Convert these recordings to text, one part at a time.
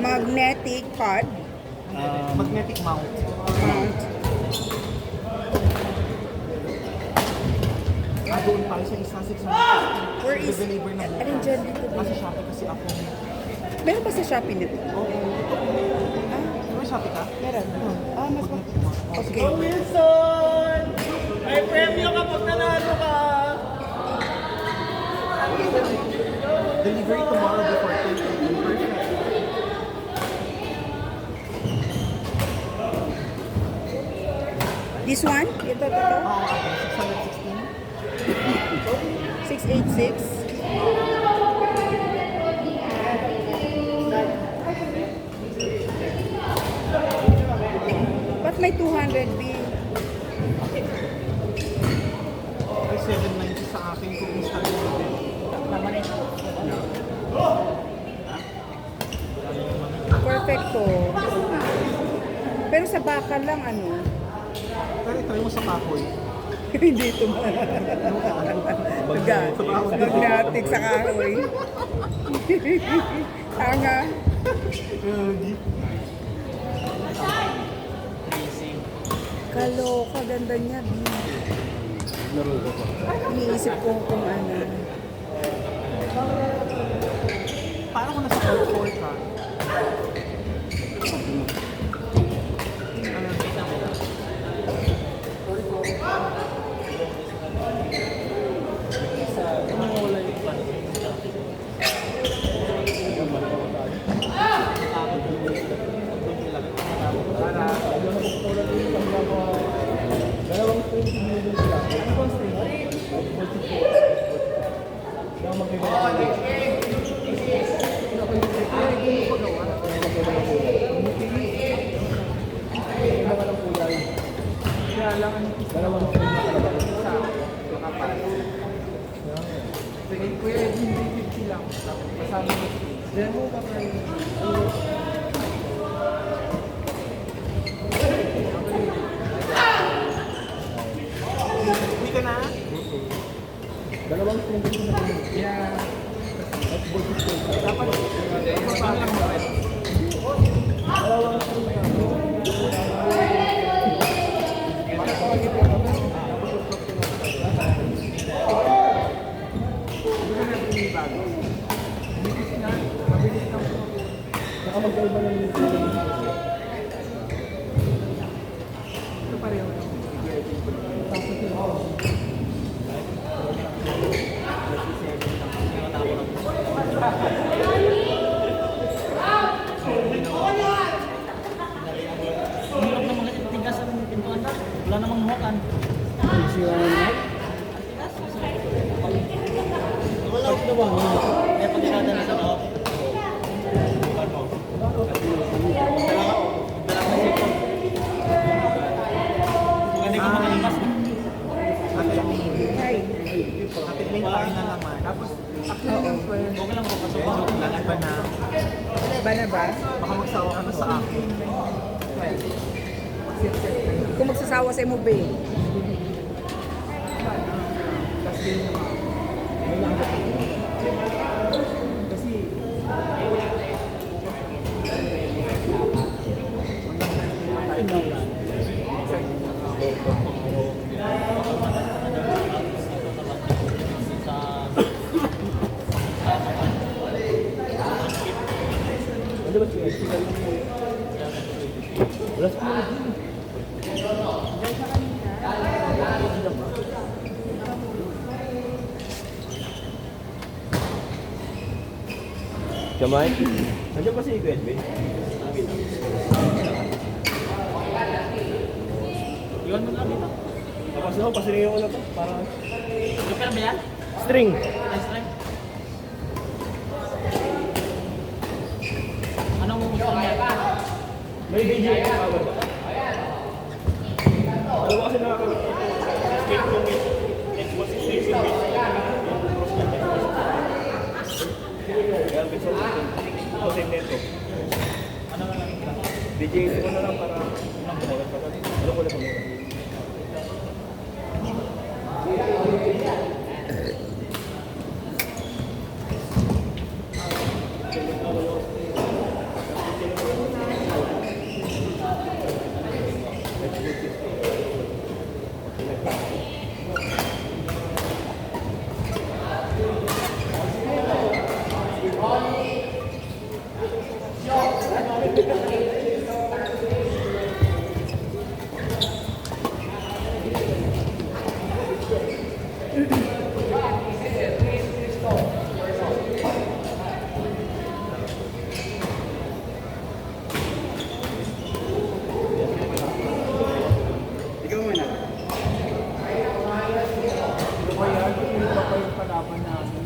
Magnetic pod. Magnetic mount. Mount. Doon tayo sa isa 600. Where is... Deliver na Alin dyan dito ba? Nasa Shopee kasi ako. Meron pa sa Shopee nito? Oo. May Shopee ka? Meron. Mas ma... Okay. Wilson! May premyo kapag nanalo ka! Delivery tomorrow before 10 a.m. Perfect. This one? Ito. Oo, okay. 616. 686. Ba't may 200 B? May 790 sa akin kung instant delivery. Perfecto. Pero sa bakal lang ano? Pero try mo sa kahoy. Hindi ito magnetic sa kahoy. Tanga. Kaloka, ganda niya. Iniisip ko kung ano. Paano kung nasa cold ka? Hindi ka na? Wala namang muhakan. Wala ko na ba? May pagkakata na sa loob. Maganda ka makalimas. Hi. Kapit may tayo na naman. Tapos, Okay lang po kasi joke lang. Iba na. Ba na ba? Baka magsawa ka na sa akin. Kung magsasawa sa mo, babe. Kamay? Nandiyan pa si Edwin? Iwan mo na dito. Tapos ako, pasilingin ko na to. Para... Joker ba yan? String! Nice try. Anong gusto niya? May DJ ko kagad. Alam mo kasi escape kong Xbox Station Beach. Kaya bisa ko ito. Same neto. Ano na lang ito? DJ ko na lang para bumagat pa kami. Ano ko na pamura? Kaya, hindi pa pa yung kalaban namin.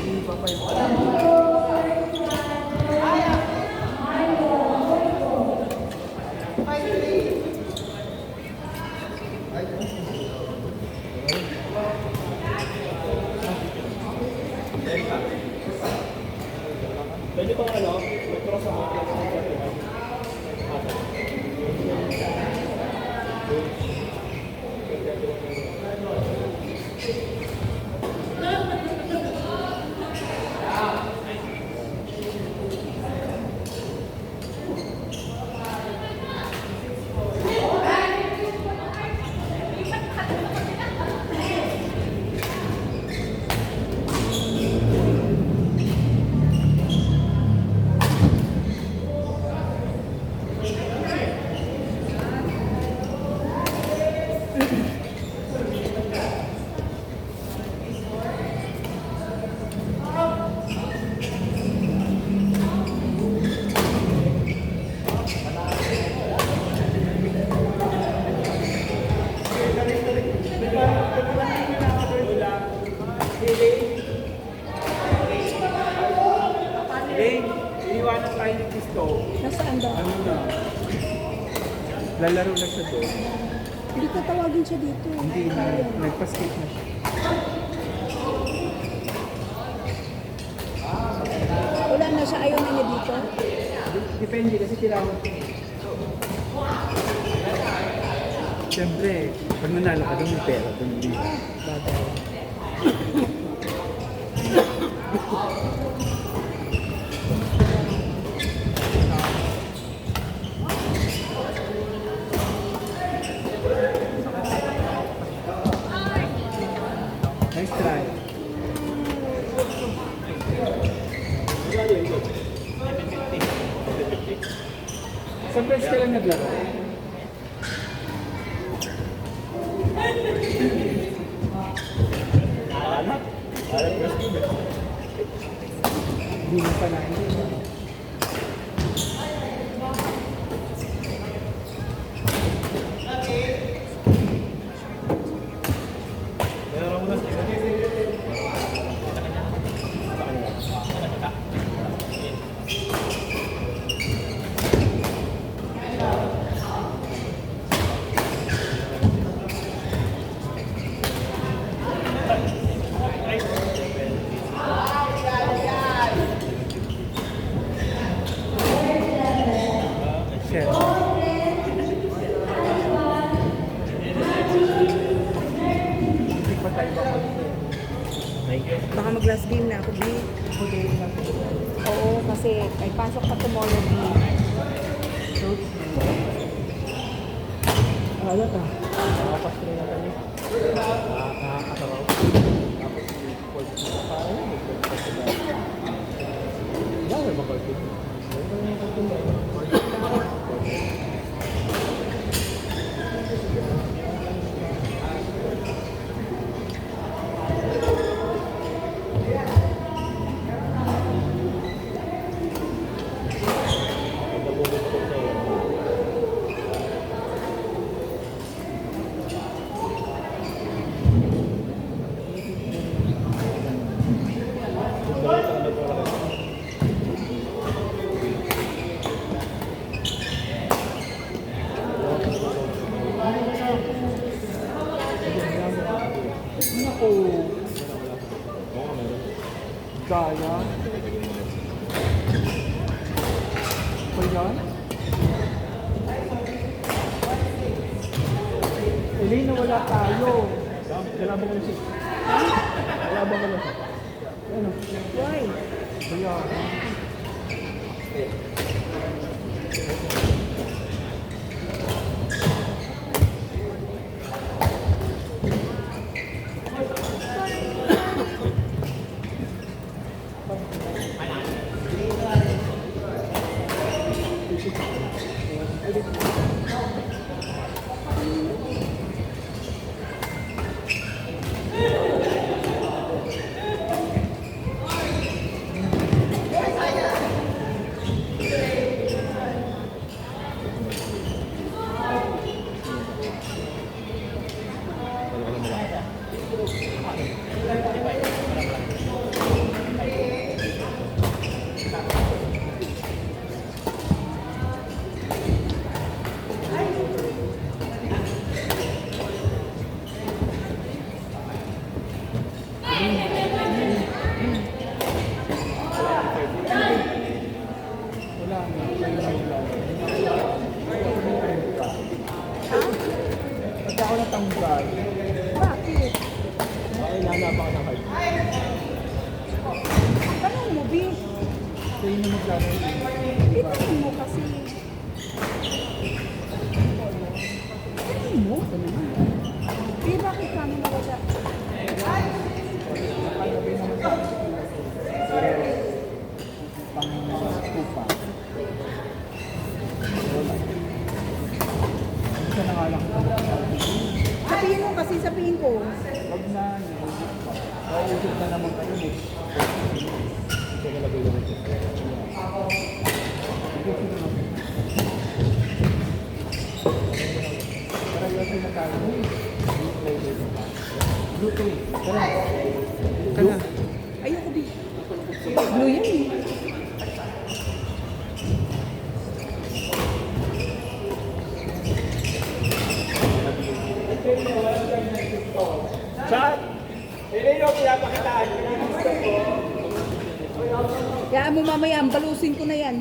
Hindi pa pa yung kalaban. Pwede bang ano? Metro sa mga Dane, iniwanan tayo ni Cristo. Nasaan daw? Ano na? Lalaro na siya doon. Hindi ko tawagin siya dito. Hindi na, nagpa-skip na siya. Wala na siya, ayaw na niya dito. Depende kasi kailangan ko. Siyempre, pag nanalo ka doon, may pera doon dito. Bagay. Nice try. Sa press ka lang naglaro? Hindi mo pa na. Share. Hindi pa tayo ba? Baka mag-last game na ako, B. Oo, kasi may pasok pa tomorrow, B. Wala ka. Nakapastro na kami. Nakakasaraw. Tapos i-report mo. Parang yun, i-report ko na. Dami mag-report mo. Naku. Oo, meron. Kaya. Pa yan? Elaine, wala tayo. Galabang ko na siya. Galabang ko na siya. Ano? Why? Kaya. Wala na. Pagka ako natanggal, Bakit? ay nanapa ka ng card. Tanong mo, B. So yun yung magkano. Itanong mo kasi. Tanong mo? B, bakit kami nawala? Nakagabi naman sa akin. Pero, pang-kupa. Wala. Isa na nga lang. Sabihin mo kasi, sabihin ko. Wag na, nilagit pa. Mauusap na naman kayo next. Ito nalagay lang ito. Tara, yun na tayo. Bluetooth. Tara. Tara. Ayoko, B. Blue yan eh. Chat! Hindi nyo pinapakitaan. Kaya mo mamaya, balusin ko na yan.